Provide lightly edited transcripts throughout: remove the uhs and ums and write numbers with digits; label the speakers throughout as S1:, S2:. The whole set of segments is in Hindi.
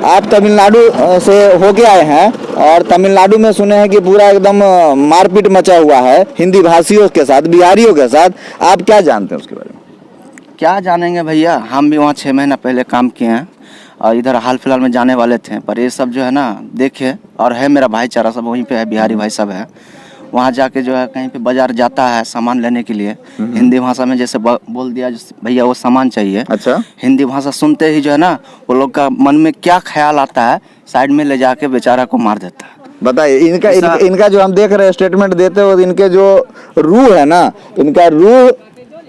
S1: आप तमिलनाडु से होके आए हैं और तमिलनाडु में सुने हैं कि पूरा एकदम मारपीट मचा हुआ है हिंदी भाषियों के साथ, बिहारियों के साथ। आप क्या जानते हैं उसके बारे में?
S2: क्या जानेंगे भैया, हम भी वहाँ 6 महीना पहले काम किए हैं और इधर हाल फिलहाल में जाने वाले थे, पर ये सब जो है ना देखे और है मेरा भाईचारा सब वहीं पे है, बिहारी भाई सब है। वहाँ जाके जो है कहीं पे बाजार जाता है सामान लेने के लिए, हिंदी भाषा में जैसे बोल दिया भैया वो सामान चाहिए।
S1: अच्छा,
S2: हिंदी भाषा सुनते ही जो है ना वो लोग का मन में क्या ख्याल आता है, साइड में ले जाके बेचारा को मार देता है।
S1: बताइए इनका जो हम देख रहे हैं स्टेटमेंट देते हो, इनके जो रूह है ना, इनका रूह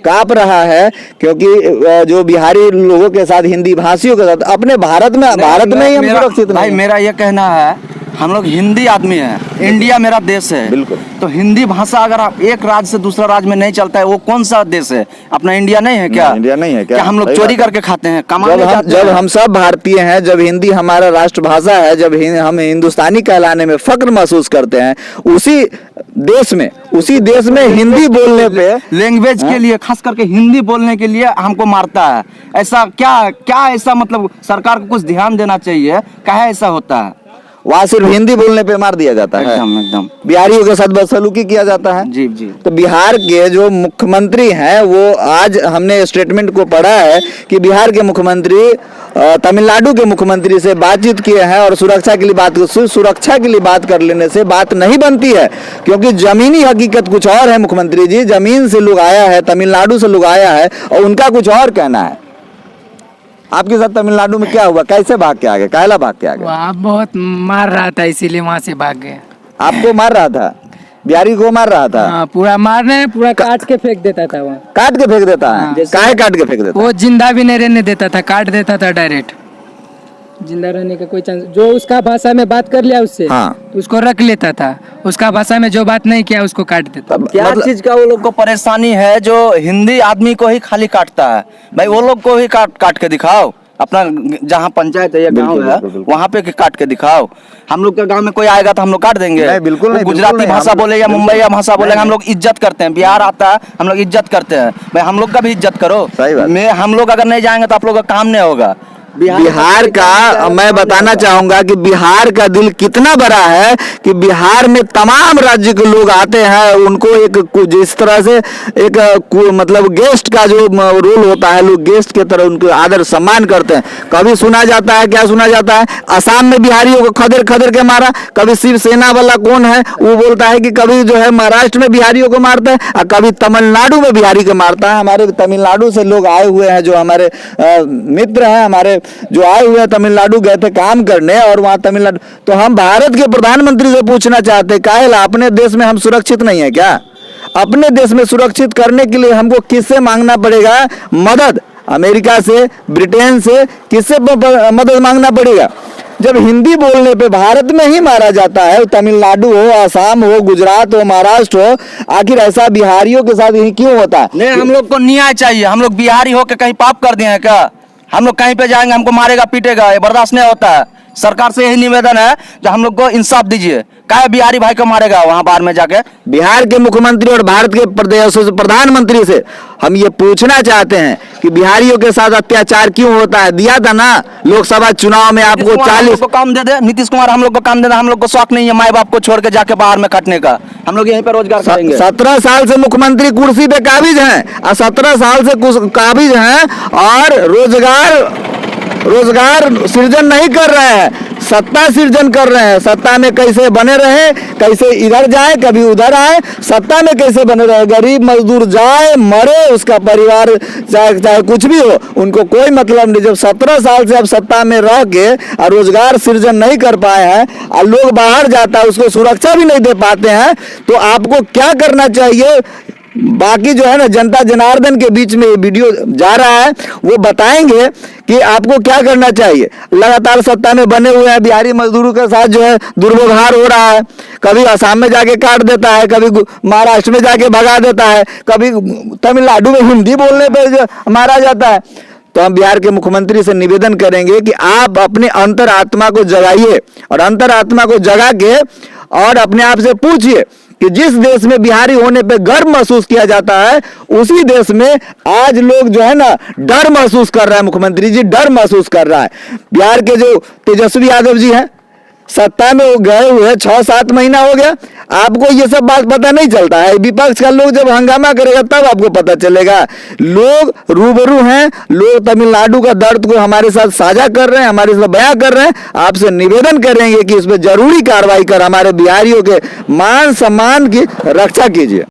S1: कांप रहा है, क्योंकि जो बिहारी लोगों के साथ, हिंदी भाषियों के साथ अपने भारत में ही हम सुरक्षित नहीं।
S2: भाई मेरा ये कहना है, हम लोग हिंदी आदमी हैं, इंडिया मेरा देश है।
S1: बिल्कुल।
S2: तो हिंदी भाषा अगर आप एक राज्य से दूसरा राज्य में नहीं चलता है, वो कौन सा देश है? अपना इंडिया नहीं है क्या?
S1: इंडिया नहीं है क्या?
S2: हम लोग चोरी करके खाते हैं, कमाने जाते हैं?
S1: जब हम सब भारतीय हैं, जब हिंदी हमारा राष्ट्रभाषा है, जब हम हिंदुस्तानी कहलाने में फक्र महसूस करते हैं, उसी देश में हिंदी बोलने पे,
S2: लैंग्वेज के लिए, खास करके हिंदी बोलने के लिए हमको मारता है। ऐसा क्या ऐसा मतलब सरकार को कुछ ध्यान देना चाहिए, काहे ऐसा होता है?
S1: वहाँ सिर्फ हिंदी बोलने पे मार दिया जाता है,
S2: एकदम
S1: बिहारियों के साथ बदसलूकी किया जाता है।
S2: जी।
S1: तो बिहार के जो मुख्यमंत्री हैं, वो आज हमने स्टेटमेंट को पढ़ा है कि बिहार के मुख्यमंत्री तमिलनाडु के मुख्यमंत्री से बातचीत किए हैं और सुरक्षा के लिए बात कर लेने से बात नहीं बनती है, क्योंकि जमीनी हकीकत कुछ और है। मुख्यमंत्री जी, जमीन से लोग आया है, तमिलनाडु से लोग आया है और उनका कुछ और कहना है। आपके साथ तमिलनाडु में क्या हुआ? कैसे भाग के आ गए? काहेला भाग के आ गए?
S3: वहाँ बहुत मार रहा था, इसीलिए वहाँ से भाग गए।
S1: आपको मार रहा था? बिहारी को मार रहा था?
S3: हाँ, पूरा मारने, पूरा काट के फेंक देता था। वहाँ
S1: काट के फेंक देता है? काहे काट के फेंक देता?
S3: वो जिंदा भी नहीं रहने देता था, काट देता था डायरेक्ट। जिंदा रहने का कोई चांस, जो उसका भाषा में बात कर लिया उससे,
S1: हाँ,
S3: उसको रख लेता था। उसका भाषा में जो बात नहीं किया उसको काट देता।
S2: क्या चीज का वो लोग को परेशानी है जो हिंदी आदमी को ही खाली काटता है? भाई वो लोग को ही काट के दिखाओ, अपना जहाँ पंचायत है या गांव है वहाँ पे काट के दिखाओ। हम लोग के गांव में कोई आएगा तो हम लोग काट देंगे?
S1: नहीं, बिल्कुल नहीं।
S2: गुजराती भाषा बोले या मुंबई या भाषा बोलेगा, हम लोग इज्जत करते हैं। बिहार आता है, हम लोग इज्जत करते हैं। भाई हम लोग का भी इज्जत करो।
S1: सही बात।
S2: हम लोग अगर नहीं जाएंगे तो आप लोग का काम नहीं होगा।
S1: बिहार का मैं बताना चाहूंगा कि बिहार का दिल कितना बड़ा है कि बिहार में तमाम राज्य के लोग आते हैं, उनको एक जिस तरह से एक मतलब गेस्ट का जो रोल होता है, लोग गेस्ट के तरह उनको आदर सम्मान करते हैं। कभी सुना जाता है, क्या सुना जाता है, असम में बिहारियों को खदेड़ के मारा। कभी शिवसेना वाला कौन है वो बोलता है कि कभी जो है महाराष्ट्र में बिहारियों को मारता है और कभी तमिलनाडु में बिहारी को मारता है। हमारे तमिलनाडु से लोग आए हुए हैं, जो हमारे मित्र हैं, हमारे जो आए हुए तमिलनाडु गए थे काम करने, और वहां तमिलनाडु, तो हम भारत के प्रधानमंत्री से पूछना चाहते हैं, काहेला अपने देश में हम सुरक्षित नहीं है क्या? अपने देश में सुरक्षित करने के लिए हमको किससे मांगना पड़ेगा मदद? अमेरिका से, ब्रिटेन से, किससे मदद मांगना पड़ेगा? जब हिंदी बोलने पे भारत में ही मारा जाता है, तमिलनाडु हो, असम हो, गुजरात हो, महाराष्ट्र हो, आखिर ऐसा बिहारियों के साथ ही क्यों होता है?
S2: नहीं, हम लोग को न्याय चाहिए। हम लोग बिहारी होकर कहीं पाप कर दिए हैं क्या? हम लोग कहीं पे जाएंगे हमको मारेगा पीटेगा, ये बर्दाश्त नहीं होता है। सरकार से यही निवेदन है जो हम लोग को इंसाफ दीजिए। काहे बिहारी भाई को मारेगा वहां बाहर में जाके?
S1: बिहार के मुख्यमंत्री और भारत के प्रधानमंत्री से हम ये पूछना चाहते हैं कि बिहारियों के साथ अत्याचार क्यों होता है? दिया था ना लोकसभा चुनाव में आपको 40
S2: को काम दे दे। नीतीश कुमार हम लोग को काम दे दे। हम लोग को शौक नहीं है माए बाप को छोड़ के जाके बाहर में खटने का। हम लोग यहीं पे रोजगार करेंगे।
S1: 17 साल से मुख्यमंत्री कुर्सी पे काबिज हैं और 17 साल से काबिज हैं और रोजगार सृजन नहीं कर रहे हैं, सत्ता सृजन कर रहे हैं। सत्ता में कैसे बने रहे, कैसे इधर जाए कभी उधर आए, सत्ता में कैसे बने रहे? गरीब मजदूर जाए मरे, उसका परिवार चाहे कुछ भी हो, उनको कोई मतलब नहीं। जब 17 साल से अब सत्ता में रह के और रोजगार सृजन नहीं कर पाए हैं और लोग बाहर जाता है उसको सुरक्षा भी नहीं दे पाते हैं, तो आपको क्या करना चाहिए? बाकी जो है ना जनता जनार्दन के बीच में ये वीडियो जा रहा है, वो बताएंगे कि आपको क्या करना चाहिए। लगातार सत्ता में बने हुए हैं, बिहारी मजदूरों के साथ जो है दुर्व्यवहार हो रहा है। कभी असम में जाके काट देता है, कभी महाराष्ट्र में जाके भगा देता है, कभी तमिलनाडु में हिंदी बोलने पे जो मारा जाता है। तो हम बिहार के मुख्यमंत्री से निवेदन करेंगे कि आप अपने अंतरात्मा को जगाइए और अंतरात्मा को जगा के और अपने आप से पूछिए कि जिस देश में बिहारी होने पे गर्व महसूस किया जाता है, उसी देश में आज लोग जो है ना डर महसूस कर रहा है। मुख्यमंत्री जी डर महसूस कर रहा है। बिहार के जो तेजस्वी यादव जी हैं, सत्ता में वो गए हुए 6-7 महीना हो गया, आपको ये सब बात पता नहीं चलता है। विपक्ष का लोग जब हंगामा करेगा तब आपको पता चलेगा। लोग रूबरू हैं, लोग तमिलनाडु का दर्द को हमारे साथ साझा कर रहे हैं, हमारे साथ बयां कर रहे हैं। आपसे निवेदन करेंगे कि इस पर जरूरी कार्रवाई कर हमारे बिहारियों के मान सम्मान की रक्षा कीजिए।